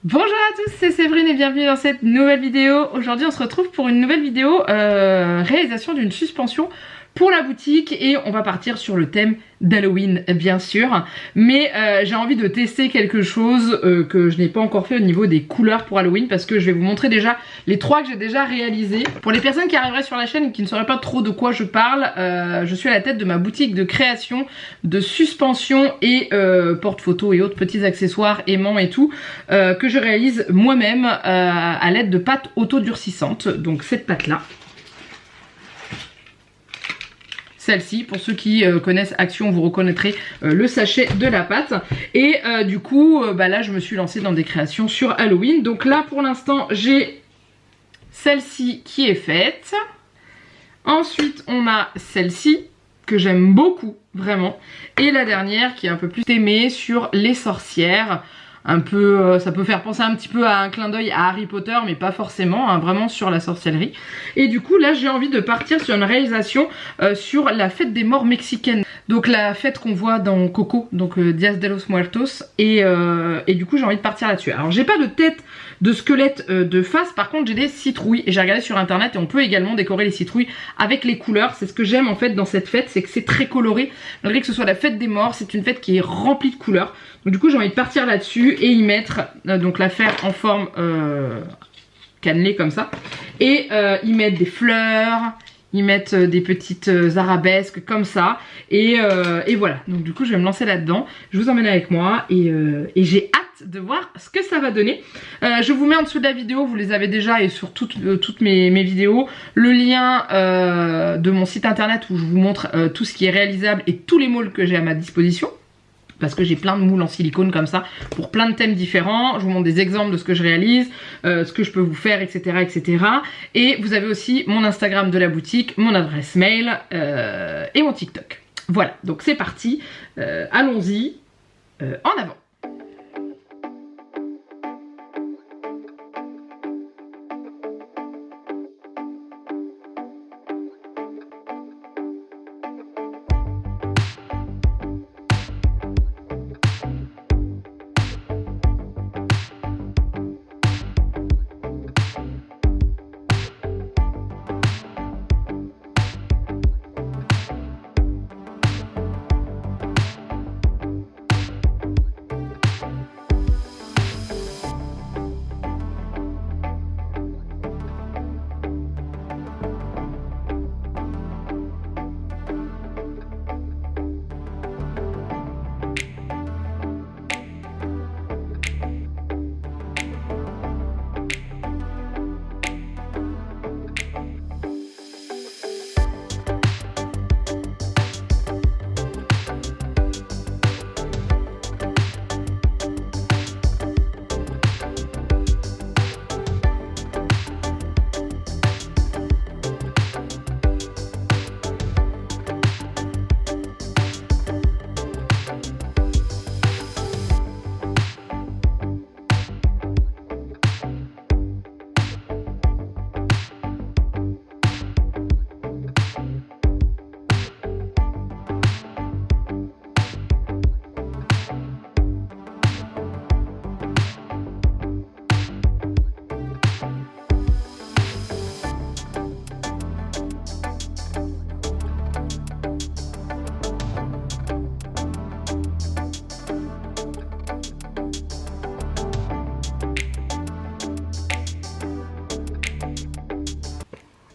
Bonjour à tous, c'est Séverine et bienvenue dans cette nouvelle vidéo. Aujourd'hui on se retrouve pour une nouvelle vidéo réalisation d'une suspension pour la boutique et on va partir sur le thème d'Halloween bien sûr, mais j'ai envie de tester quelque chose que je n'ai pas encore fait au niveau des couleurs pour Halloween, parce que je vais vous montrer déjà les trois que j'ai déjà réalisés. Pour les personnes qui arriveraient sur la chaîne et qui ne sauraient pas trop de quoi je parle, je suis à la tête de ma boutique de création de suspension et porte-photos et autres petits accessoires aimants et tout que je réalise moi-même à l'aide de pâtes auto-durcissantes. Donc cette pâte là, celle-ci, pour ceux qui connaissent Action, vous reconnaîtrez le sachet de la pâte. Et du coup, là je me suis lancée dans des créations sur Halloween. Donc là pour l'instant j'ai celle-ci qui est faite. Ensuite on a celle-ci que j'aime beaucoup, vraiment. Et la dernière qui est un peu plus aimée sur les sorcières. Un peu, ça peut faire penser un petit peu à un clin d'œil à Harry Potter, mais pas forcément, hein, vraiment sur la sorcellerie. Et du coup là j'ai envie de partir sur une réalisation sur la fête des morts mexicaine. Donc la fête qu'on voit dans Coco, donc Dia de los Muertos, et du coup j'ai envie de partir là-dessus. Alors j'ai pas de tête de squelette de face, par contre j'ai des citrouilles, et j'ai regardé sur internet et on peut également décorer les citrouilles avec les couleurs. C'est ce que j'aime en fait dans cette fête, c'est que c'est très coloré, malgré que ce soit la fête des morts, c'est une fête qui est remplie de couleurs. Donc du coup j'ai envie de partir là-dessus et y mettre, donc la faire en forme cannelée comme ça, et y mettre des fleurs, y mettre des petites arabesques comme ça, et voilà. Donc du coup je vais me lancer là-dedans, je vous emmène avec moi et j'ai hâte de voir ce que ça va donner. Je vous mets en dessous de la vidéo, vous les avez déjà, et sur toutes mes vidéos, le lien de mon site internet où je vous montre tout ce qui est réalisable et tous les moules que j'ai à ma disposition. Parce que j'ai plein de moules en silicone comme ça, pour plein de thèmes différents. Je vous montre des exemples de ce que je réalise, ce que je peux vous faire, etc. etc. Et vous avez aussi mon Instagram de la boutique, mon adresse mail et mon TikTok. Voilà, donc c'est parti, allons-y, en avant.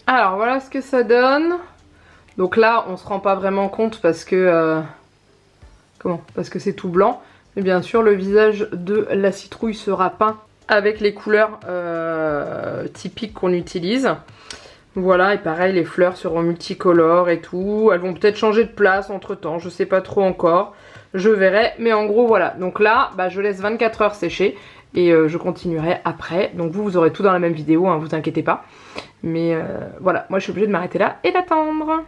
Alors voilà ce que ça donne. Donc là on se rend pas vraiment compte parce que parce que c'est tout blanc. Mais bien sûr le visage de la citrouille sera peint avec les couleurs typiques qu'on utilise. Voilà, et pareil les fleurs seront multicolores et tout. Elles vont peut-être changer de place entre temps, je sais pas trop encore. Je verrai, mais en gros voilà. Donc là je laisse 24 heures sécher. Et je continuerai après. Donc vous aurez tout dans la même vidéo, hein, vous inquiétez pas. Mais voilà, moi je suis obligée de m'arrêter là et d'attendre.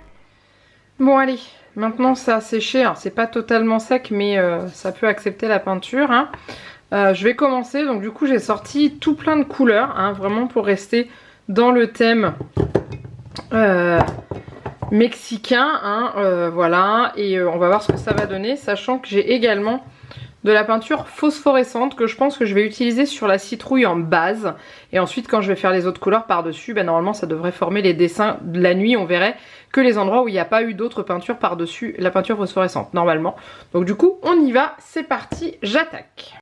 Bon allez, maintenant ça a séché. Alors c'est pas totalement sec, mais ça peut accepter la peinture. Hein. Je vais commencer. Donc du coup j'ai sorti tout plein de couleurs. Hein, vraiment pour rester dans le thème mexicain. Hein, voilà. Et on va voir ce que ça va donner. Sachant que j'ai également de la peinture phosphorescente que je pense que je vais utiliser sur la citrouille en base. Et ensuite quand je vais faire les autres couleurs par-dessus, bah, normalement ça devrait former les dessins de la nuit. On verrait que les endroits où il n'y a pas eu d'autres peintures par-dessus la peinture phosphorescente normalement. Donc du coup on y va, c'est parti, j'attaque.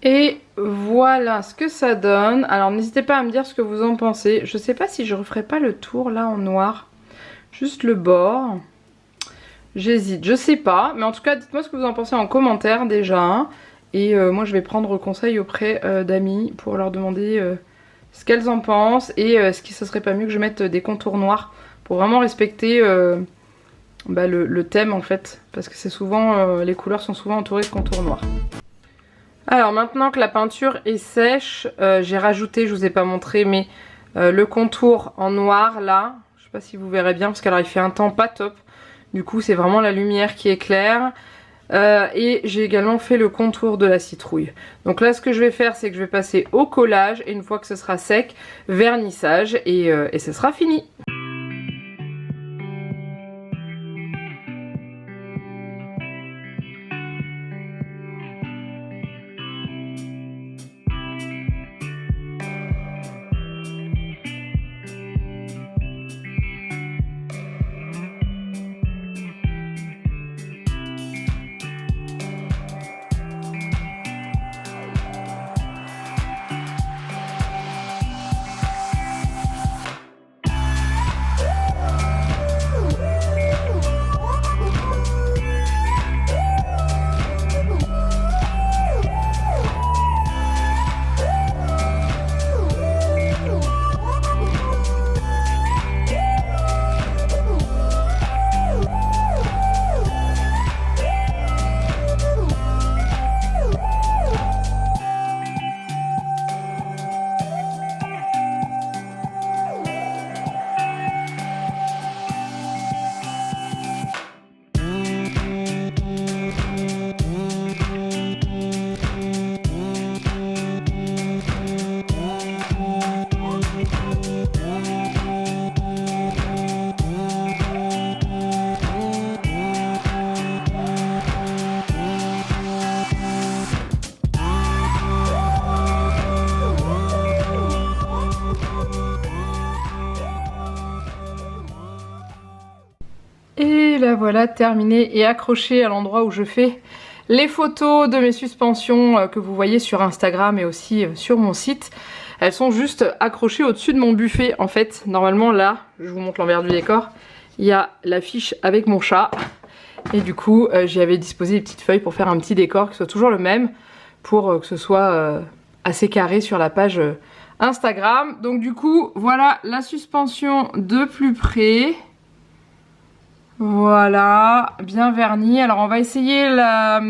Et voilà ce que ça donne. Alors n'hésitez pas à me dire ce que vous en pensez. Je sais pas si je referai pas le tour là en noir. Juste le bord. J'hésite, je sais pas. Mais en tout cas dites-moi ce que vous en pensez en commentaire déjà. Et moi je vais prendre conseil auprès d'amis pour leur demander ce qu'elles en pensent. Et ce qui ce serait pas mieux que je mette des contours noirs pour vraiment respecter le thème en fait. Parce que c'est souvent, les couleurs sont souvent entourées de contours noirs. Alors maintenant que la peinture est sèche, j'ai rajouté, je vous ai pas montré, mais le contour en noir là, je sais pas si vous verrez bien parce qu'alors il fait un temps pas top, du coup c'est vraiment la lumière qui éclaire. Et j'ai également fait le contour de la citrouille. Donc là ce que je vais faire c'est que je vais passer au collage et une fois que ce sera sec, vernissage et ce sera fini. Et la voilà terminée et accrochée à l'endroit où je fais les photos de mes suspensions que vous voyez sur Instagram et aussi sur mon site. Elles sont juste accrochées au-dessus de mon buffet en fait. Normalement là, je vous montre l'envers du décor, il y a l'affiche avec mon chat. Et du coup, j'y avais disposé des petites feuilles pour faire un petit décor qui soit toujours le même, pour que ce soit assez carré sur la page Instagram. Donc du coup, voilà la suspension de plus près. Voilà, bien vernie. Alors on va essayer la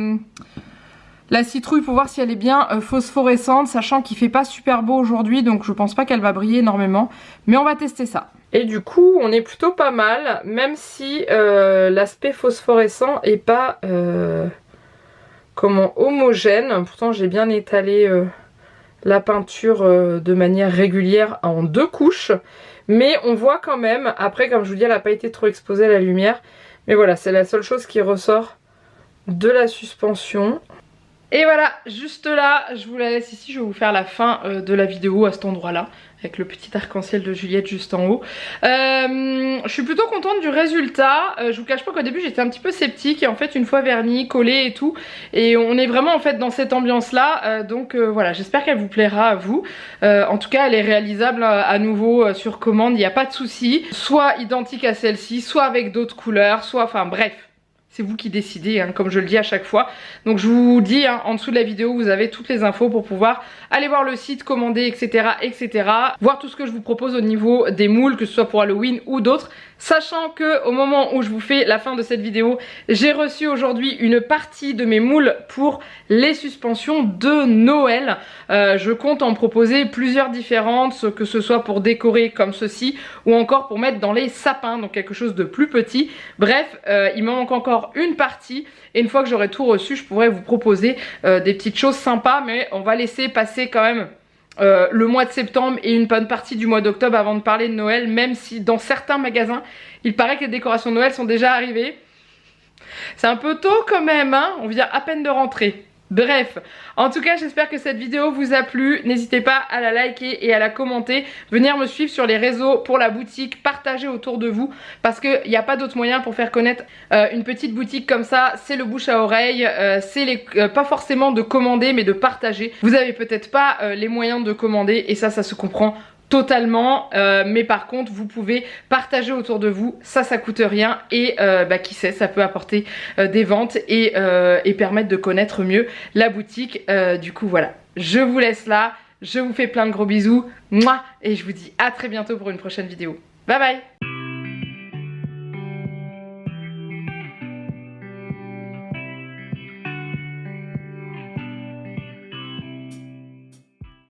citrouille pour voir si elle est bien phosphorescente, sachant qu'il fait pas super beau aujourd'hui, donc je pense pas qu'elle va briller énormément. Mais on va tester ça. Et du coup, on est plutôt pas mal, même si l'aspect phosphorescent est pas homogène. Pourtant, j'ai bien étalé la peinture de manière régulière en 2 couches. Mais on voit quand même, après comme je vous dis, elle n'a pas été trop exposée à la lumière. Mais voilà, c'est la seule chose qui ressort de la suspension. Et voilà, juste là, je vous la laisse ici, je vais vous faire la fin de la vidéo à cet endroit-là, avec le petit arc-en-ciel de Juliette juste en haut. Je suis plutôt contente du résultat. Je vous cache pas qu'au début j'étais un petit peu sceptique, et en fait une fois verni, collé et tout, et on est vraiment en fait dans cette ambiance-là, donc voilà, j'espère qu'elle vous plaira à vous. En tout cas, elle est réalisable à nouveau sur commande, il n'y a pas de souci. Soit identique à celle-ci, soit avec d'autres couleurs, soit, enfin bref. C'est vous qui décidez, hein, comme je le dis à chaque fois. Donc je vous dis, hein, en dessous de la vidéo, vous avez toutes les infos pour pouvoir aller voir le site, commander, etc. etc. Voir tout ce que je vous propose au niveau des moules, que ce soit pour Halloween ou d'autres. Sachant que au moment où je vous fais la fin de cette vidéo, j'ai reçu aujourd'hui une partie de mes moules pour les suspensions de Noël. Je compte en proposer plusieurs différentes, que ce soit pour décorer comme ceci ou encore pour mettre dans les sapins, donc quelque chose de plus petit. Bref, il me manque encore une partie et une fois que j'aurai tout reçu, je pourrai vous proposer des petites choses sympas, mais on va laisser passer quand même le mois de septembre et une bonne partie du mois d'octobre avant de parler de Noël, même si dans certains magasins il paraît que les décorations de Noël sont déjà arrivées. C'est un peu tôt quand même, hein, on vient à peine de rentrer. Bref, en tout cas j'espère que cette vidéo vous a plu, n'hésitez pas à la liker et à la commenter, venir me suivre sur les réseaux pour la boutique, partager autour de vous, parce qu'il n'y a pas d'autre moyen pour faire connaître une petite boutique comme ça, c'est le bouche à oreille, c'est pas forcément de commander mais de partager. Vous avez peut-être pas les moyens de commander et ça se comprend totalement, mais par contre vous pouvez partager autour de vous, ça coûte rien et qui sait, ça peut apporter des ventes et permettre de connaître mieux la boutique. Du coup voilà, je vous laisse là, je vous fais plein de gros bisous, mouah, et je vous dis à très bientôt pour une prochaine vidéo. Bye bye.